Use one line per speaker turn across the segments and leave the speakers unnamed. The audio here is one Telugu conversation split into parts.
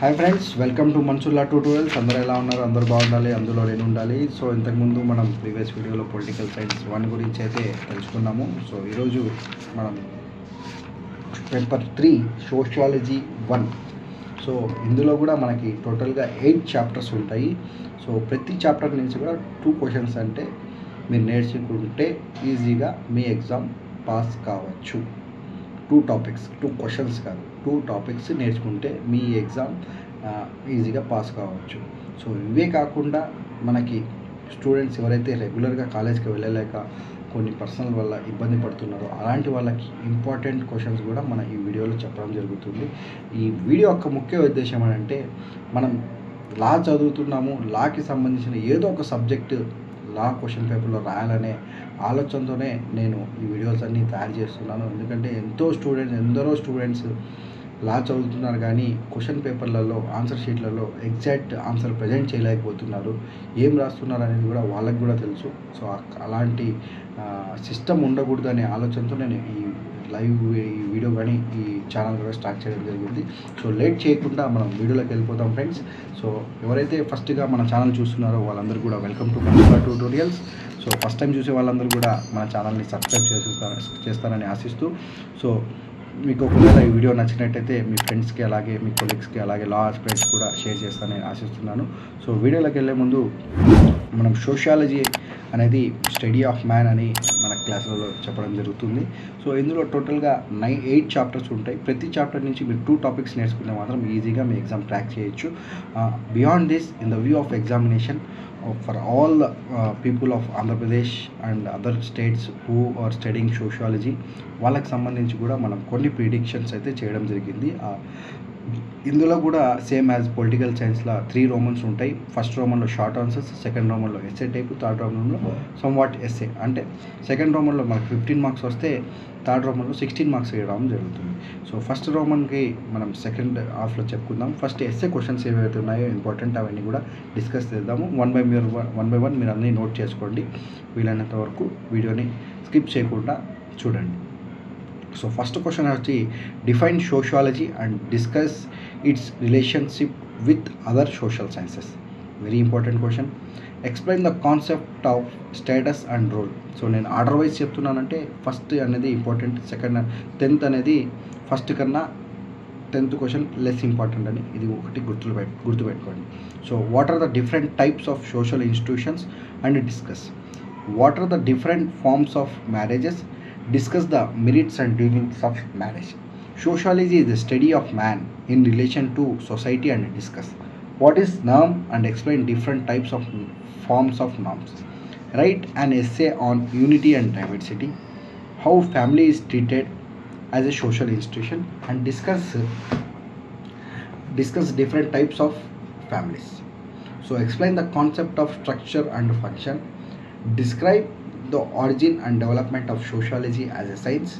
Hi friends, welcome to Mansulla tutorials. అందరూ ఎలా ఉన్నారు? అందరూ బాగుండాలి, అందులో నేను ఉండాలి. సో ఇంతకుముందు మనం ప్రీవియస్ వీడియోలో పొలిటికల్ సైన్స్ 1 గురించి అయితే తెలుసుకున్నాము. సో ఈరోజు మనం పేపర్ 3 సోషియాలజీ 1. సో ఇందులో కూడా మనకి టోటల్గా 8 చాప్టర్స్ ఉంటాయి. సో ప్రతి చాప్టర్ నుంచి కూడా 2 క్వశ్చన్స్ అంటే మీరు నేర్చుకుంటే ఈజీగా మీ ఎగ్జామ్ పాస్ కావచ్చు. 2 టాపిక్స్, 2 క్వశ్చన్స్ కాదు, 2 టాపిక్స్ నేర్చుకుంటే మీ ఎగ్జామ్ ఈజీగా పాస్ కావచ్చు. సో ఇవే కాకుండా మనకి స్టూడెంట్స్ ఎవరైతే రెగ్యులర్గా కాలేజ్కి వెళ్ళలేక కొన్ని పర్సనల్ వల్ల ఇబ్బంది పడుతున్నారో అలాంటి వాళ్ళకి ఇంపార్టెంట్ క్వశ్చన్స్ కూడా మన ఈ వీడియోలో చెప్పడం జరుగుతుంది. ఈ వీడియో యొక్క ముఖ్య ఉద్దేశం ఏంటంటే, మనం లా చదువుతున్నాము, లాకి సంబంధించిన ఏదో ఒక సబ్జెక్టు లా క్వశ్చన్ పేపర్లో రాయాలనే ఆలోచనతోనే నేను ఈ వీడియోస్ అన్నీ తయారు చేస్తున్నాను. ఎందుకంటే ఎందరో స్టూడెంట్స్ లా చదువుతున్నారు కానీ క్వశ్చన్ పేపర్లలో ఆన్సర్ షీట్లలో ఎగ్జాక్ట్ ఆన్సర్ ప్రజెంట్ చేయలేకపోతున్నారు. ఏం రాస్తున్నారు అనేది కూడా వాళ్ళకి కూడా తెలుసు. సో అలాంటి సిస్టమ్ ఉండకూడదనే ఆలోచనతో నేను ఈ వీడియో కానీ ఈ ఛానల్ కూడా స్టార్ట్ చేయడం జరిగింది. సో లేట్ చేయకుండా మనం వీడియోలోకి వెళ్ళిపోతాం ఫ్రెండ్స్. సో ఎవరైతే ఫస్ట్గా మన ఛానల్ చూస్తున్నారో వాళ్ళందరూ కూడా welcome to Mansulla tutorials. So first time చూసే వాళ్ళందరూ కూడా మన ఛానల్ని సబ్స్క్రైబ్ చేస్తారని ఆశిస్తూ, సో మీకు ఒకవేళ ఈ వీడియో నచ్చినట్టయితే మీ ఫ్రెండ్స్కి అలాగే మీ కొలీగ్స్కి అలాగే లా ఆస్పిరెంట్స్ కూడా షేర్ చేస్తానని ఆశిస్తున్నాను. సో వీడియోలోకి వెళ్ళే ముందు మనం సోషియాలజీ అనేది స్టడీ ఆఫ్ మ్యాన్ అని మన క్లాసులలో చెప్పడం జరుగుతుంది. సో ఇందులో టోటల్గా 8 చాప్టర్స్ ఉంటాయి. ప్రతి చాప్టర్ నుంచి మీరు 2 టాపిక్స్ నేర్చుకుంటే మాత్రం ఈజీగా మీ ఎగ్జామ్ ట్రాక్ చేయొచ్చు. Beyond this, in the view of examination for all people of Andhra Pradesh and other states who are studying sociology, వాళ్ళకి సంబంధించి కూడా మనం కొన్ని ప్రిడిక్షన్స్ అయితే చేయడం జరిగింది. ఇందులో కూడా సేమ్ యాజ్ పొలిటికల్ సైన్స్లో 3 రోమన్స్ ఉంటాయి. ఫస్ట్ రోమన్లో షార్ట్ ఆన్సర్స్, సెకండ్ రోమన్లో ఎస్ఏ టైప్, థర్డ్ రోమన్లో సమ్వాట్ ఎస్ఏ. అంటే సెకండ్ రోమన్లో మనకు 15 మార్క్స్ వస్తే థర్డ్ రోమన్లో 16 మార్క్స్ వేయడం జరుగుతుంది. సో ఫస్ట్ రోమన్కి మనం సెకండ్ హాఫ్లో చెప్పుకుందాం. ఫస్ట్ ఎస్ఏ క్వశ్చన్స్ ఏవైతే ఉన్నాయో ఇంపార్టెంట్ అవన్నీ కూడా డిస్కస్ చేద్దాము. వన్ బై వన్ మీరు అన్నీ నోట్ చేసుకోండి. వీలైనంత వరకు వీడియోని స్కిప్ చేయకుండా చూడండి. సో ఫస్ట్ క్వశ్చన్ వచ్చి, define sociology and discuss its relationship with other social sciences. Very important question. Explain the concept of status and role. So నేను ఆర్డర్ వైజ్ చెప్తున్నానంటే ఫస్ట్ అనేది ఇంపార్టెంట్, సెకండ్ 10th అనేది ఫస్ట్ కన్నా 10th క్వశ్చన్ లెస్ ఇంపార్టెంట్ అని ఇది ఒకటి గుర్తుపెట్టుకోండి. So what are the different types of social institutions and discuss. What are the different forms of marriages. Discuss the merits and demerits of marriage. Sociology is the study of man in relation to society and discuss. What is norm and explain different types of forms of norms. Write an essay on unity and diversity. How family is treated as a social institution and discuss different types of families. So explain the concept of structure and function. Describe the origin and development of sociology as a science.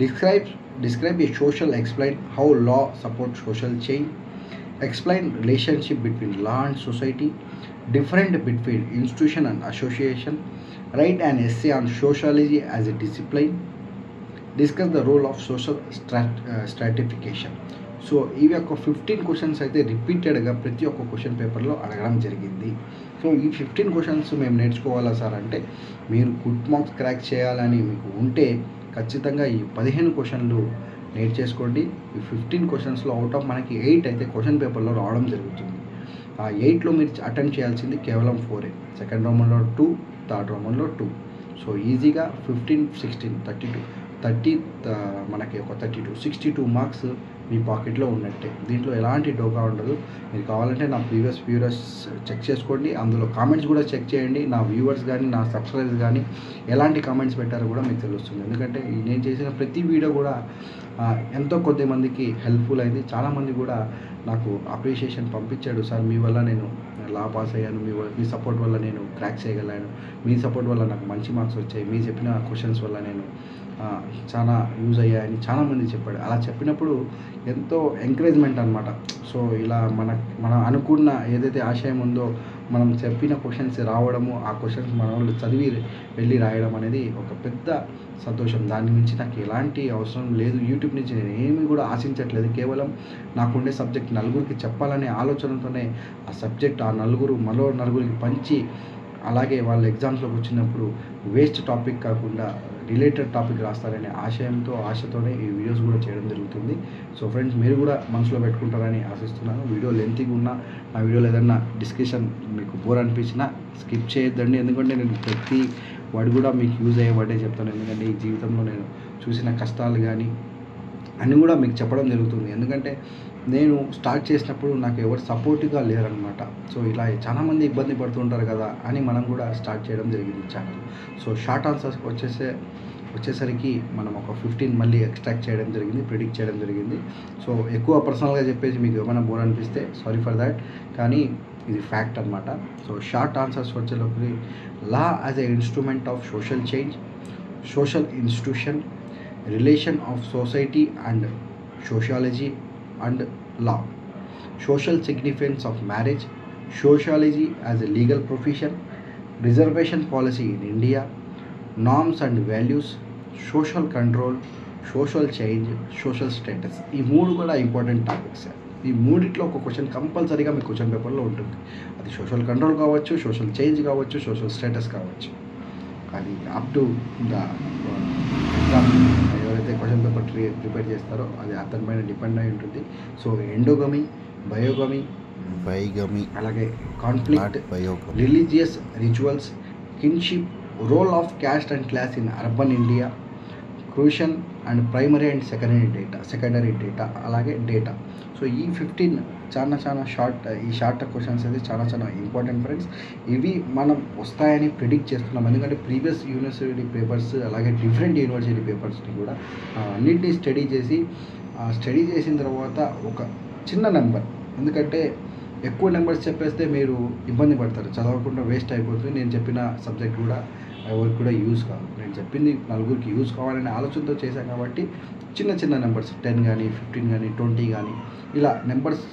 Describe a social, explain how law supports social change. Explain relationship between law and society. Different between institution and association. Write an essay on sociology as a discipline. Discuss the role of social stratification. So ఇవి ఒక 15 క్వశ్చన్స్ అయితే రిపీటెడ్గా ప్రతి ఒక్క క్వశ్చన్ పేపర్లో అడగడం జరిగింది. సో ఈ 15 క్వశ్చన్స్ మేము నేర్చుకోవాలా సార్ అంటే, మీరు గుడ్ మార్క్స్ క్రాక్ చేయాలని మీకు ఉంటే ఖచ్చితంగా ఈ 15 క్వశ్చన్లు నేర్చేసుకోండి. ఈ 15 క్వశ్చన్స్లో అవుట్ ఆఫ్ మనకి 8 అయితే క్వశ్చన్ పేపర్లో రావడం జరుగుతుంది. ఆ 8లో మీరు అటెంప్ట్ చేయాల్సింది కేవలం 4. సెకండ్ రోమన్లో 2, థర్డ్ రోమన్లో 2. సో ఈజీగా 15, 16, 30 మనకి ఒక 62 మార్క్స్ మీ పాకెట్లో ఉన్నట్టే. దీంట్లో ఎలాంటి డోకా ఉండదు. మీరు కావాలంటే నా ప్రీవియస్ వ్యూవర్స్ చెక్ చేసుకోండి, అందులో కామెంట్స్ కూడా చెక్ చేయండి. నా వ్యూవర్స్ కానీ నా సబ్స్క్రైబర్స్ కానీ ఎలాంటి కామెంట్స్ పెట్టారో కూడా మీకు తెలుస్తుంది. ఎందుకంటే నేను చేసిన ప్రతి వీడియో కూడా ఎంతో కొద్ది మందికి హెల్ప్ఫుల్ అయింది. చాలామంది కూడా నాకు అప్రిషియేషన్ పంపించాడు, సార్ మీ వల్ల నేను లా పాస్ అయ్యాను, మీ సపోర్ట్ వల్ల నేను క్రాక్ చేయగలను, మీ సపోర్ట్ వల్ల నాకు మంచి మార్క్స్ వచ్చాయి, మీ చెప్పిన క్వశ్చన్స్ వల్ల నేను చాలా యూజ్ అయ్యాయని చాలామంది చెప్పాడు. అలా చెప్పినప్పుడు ఎంతో ఎంకరేజ్మెంట్ అనమాట. సో ఇలా మనం అనుకున్న ఏదైతే ఆశయం ఉందో మనం చెప్పిన క్వశ్చన్స్ రావడము, ఆ క్వశ్చన్స్ మన వాళ్ళు చదివి వెళ్ళి రాయడం అనేది ఒక పెద్ద సంతోషం. దాని నుంచి నాకు ఎలాంటి అవసరం లేదు. యూట్యూబ్ నుంచి నేను ఏమీ కూడా ఆశించట్లేదు. కేవలం నాకుండే సబ్జెక్ట్ నలుగురికి చెప్పాలనే ఆలోచనతోనే ఆ సబ్జెక్ట్ ఆ నలుగురు మరో నలుగురికి పంచి, అలాగే వాళ్ళ ఎగ్జామ్స్లోకి వచ్చినప్పుడు వేస్ట్ టాపిక్ కాకుండా రిలేటెడ్ టాపిక్ రాస్తారనే ఆశతోనే ఈ వీడియోస్ కూడా చేయడం జరుగుతుంది. సో ఫ్రెండ్స్, మీరు కూడా మనసులో పెట్టుకుంటారని ఆశిస్తున్నాను. వీడియో లెంతీగా ఉన్నా, నా వీడియోలో ఏదన్నా డిస్కషన్ మీకు బోర్ అనిపించినా స్కిప్ చేయొద్దండి. ఎందుకంటే నేను ప్రతి వాడు కూడా మీకు యూజ్ అయ్యే వాడే చెప్తాను. ఎందుకంటే ఈ జీవితంలో నేను చూసిన కష్టాలు కానీ అన్నీ కూడా మీకు చెప్పడం జరుగుతుంది. ఎందుకంటే నేను స్టార్ట్ చేసినప్పుడు నాకు ఎవరు సపోర్టివ్గా లేరనమాట. సో ఇలా చాలామంది ఇబ్బంది పడుతుంటారు కదా అని మనం కూడా స్టార్ట్ చేయడం జరిగింది ఛానల్. సో షార్ట్ ఆన్సర్స్ వచ్చేసరికి మనం ఒక 15 మళ్ళీ ఎక్స్ట్రాక్ట్ చేయడం జరిగింది, ప్రిడిక్ట్ చేయడం జరిగింది. సో ఎక్కువ పర్సనల్గా చెప్పేసి మీకు ఏమైనా బోర్ అనిపిస్తే సారీ ఫర్ దాట్, కానీ ఇది ఫ్యాక్ట్ అనమాట. సో షార్ట్ ఆన్సర్స్ వచ్చేలోకి law as a instrument of social change, social institution, relation of society and sociology and law, social significance of marriage, sociology as a legal profession, reservation policy in India, norms and values, social control, social change, social status. ఈ మూడు కూడా ఇంపార్టెంట్ టాపిక్స్. ఈ మూడిట్లో ఒక క్వశ్చన్ కంపల్సరీగా మీ క్వశ్చన్ పేపర్లో ఉంటుంది. అది సోషల్ కంట్రోల్ కావచ్చు, సోషల్ చేంజ్ కావచ్చు, సోషల్ స్టేటస్ కావచ్చు. అది అప్ టు ద ఎగ్జామ్ ఎవరైతే క్వశ్చన్ పేపర్ ప్రిపేర్ చేస్తారో అది అతని పైన డిపెండ్ అయి ఉంటుంది. సో ఎండోగమీ, బయోగమీ, అలాగే conflict, religious rituals, kinship, role of caste and class in urban India, క్రూషన్ and primary and secondary data, అలాగే డేటా. సో ఈ 15 చాలా ఈ షార్ట్ క్వశ్చన్స్ అయితే చాలా ఇంపార్టెంట్ ఫ్రెండ్స్. ఇవి మనం వస్తాయని ప్రిడిక్ట్ చేస్తున్నాం. ఎందుకంటే ప్రీవియస్ యూనివర్సిటీ పేపర్స్, అలాగే డిఫరెంట్ యూనివర్సిటీ పేపర్స్ని కూడా అన్నింటినీ స్టడీ చేసిన తర్వాత ఒక చిన్న నెంబర్, ఎందుకంటే ఎక్కువ నెంబర్స్ చెప్పేస్తే మీరు ఇబ్బంది పడతారు, చదవకుండా వేస్ట్ అయిపోతుంది. నేను చెప్పిన సబ్జెక్ట్ కూడా ఎవరికి కూడా యూజ్ కాదు. నేను చెప్పింది నలుగురికి యూజ్ కావాలనే ఆలోచనతో చేశాను కాబట్టి చిన్న నెంబర్స్ 10 కానీ 15 కానీ 20 కానీ ఇలా నెంబర్స్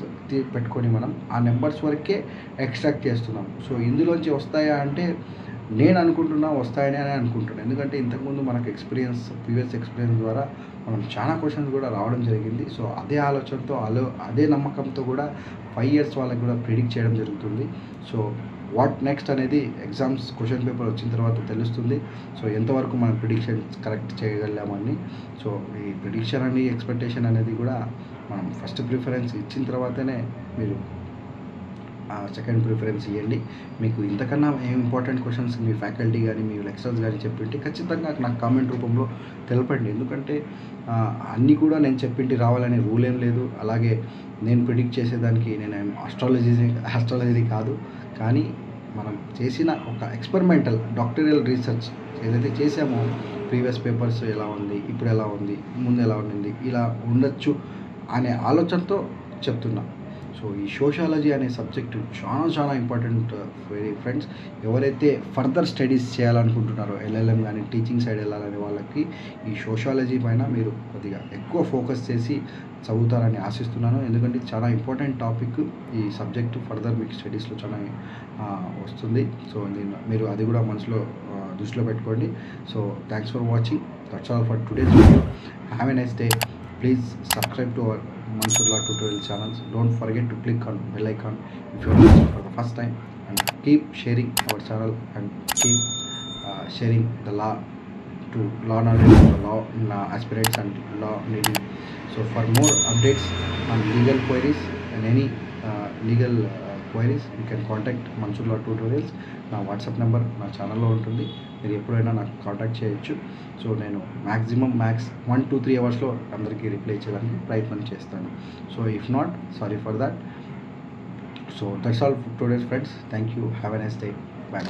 పెట్టుకొని మనం ఆ నెంబర్స్ వరకే ఎక్స్ట్రాక్ట్ చేస్తున్నాం. సో ఇందులోంచి వస్తాయా అంటే నేను వస్తాయని అనుకుంటున్నాను. ఎందుకంటే ఇంతకుముందు మనకు ప్రీవియస్ ఎక్స్పీరియన్స్ ద్వారా మనం చాలా క్వశ్చన్స్ కూడా రావడం జరిగింది. సో అదే ఆలోచనతో అదే నమ్మకంతో కూడా 5 years వాళ్ళకి కూడా ప్రిడిక్ట్ చేయడం జరుగుతుంది. సో వాట్ నెక్స్ట్ అనేది ఎగ్జామ్స్ క్వశ్చన్ పేపర్ వచ్చిన తర్వాత తెలుస్తుంది. సో ఎంతవరకు మనం ప్రిడిక్షన్స్ కరెక్ట్ చేయగలిగామని. సో ఈ ప్రిడిక్షన్ అని ఎక్స్పెక్టేషన్ అనేది కూడా మనం ఫస్ట్ ప్రిఫరెన్స్ ఇచ్చిన తర్వాతనే మీరు సెకండ్ ప్రిఫరెన్స్ ఇవ్వండి. మీకు ఇంతకన్నా ఇంపార్టెంట్ క్వశ్చన్స్ మీ ఫ్యాకల్టీ కానీ మీ లెక్చరర్స్ కానీ చెప్పింటే ఖచ్చితంగా నాకు కామెంట్ రూపంలో తెలపండి. ఎందుకంటే అన్నీ కూడా నేను చెప్పింటి రావాలనే రూల్ ఏం లేదు. అలాగే నేను ప్రిడిక్ట్ చేసేదానికి నేను ఆస్ట్రాలజీ కాదు, కానీ మనం చేసిన ఒక ఎక్స్పెరిమెంటల్ డాక్టరల్ రీసెర్చ్ ఏదైతే చేసామో, ప్రీవియస్ పేపర్స్ ఎలా ఉంది, ఇప్పుడు ఎలా ఉంది, ముందు ఎలా ఉండింది, ఇలా ఉండొచ్చు అనే ఆలోచనతో చెప్తున్నా. సో ఈ సోషాలజీ అనే సబ్జెక్టు చాలా ఇంపార్టెంట్ వెరీ ఫ్రెండ్స్. ఎవరైతే ఫర్దర్ స్టడీస్ చేయాలనుకుంటున్నారో, LLM కానీ టీచింగ్ సైడ్ వెళ్ళాలనే వాళ్ళకి ఈ సోషాలజీ పైన మీరు కొద్దిగా ఎక్కువ ఫోకస్ చేసి చదువుతారని ఆశిస్తున్నాను. ఎందుకంటే చాలా ఇంపార్టెంట్ టాపిక్. ఈ సబ్జెక్టు ఫర్దర్ మీకు స్టడీస్లో చాలా వస్తుంది. సో మీరు అది కూడా మనసులో దృష్టిలో పెట్టుకోండి. So thanks for watching. That's all for today's video. Have a nice day. Please subscribe to our Mansur Law tutorial channels. Don't forget to click on bell icon if you are watching for the first time, and keep sharing our channel and keep sharing the law to law knowledge, law aspirants and law needy. So for more updates on legal queries and any legal queries, you can contact Mansur Law Tutorials. నా వాట్సాప్ నెంబర్ నా ఛానల్లో ఉంటుంది. మీరు ఎప్పుడైనా నాకు కాంటాక్ట్ చేయొచ్చు. సో నేను మ్యాక్స్ 1-2-3 అవర్స్లో అందరికీ రిప్లై చేయడానికి ప్రయత్నం చేస్తాను. So if not, sorry for that. So that's all today's friends. Thank you. Have a nice day. By.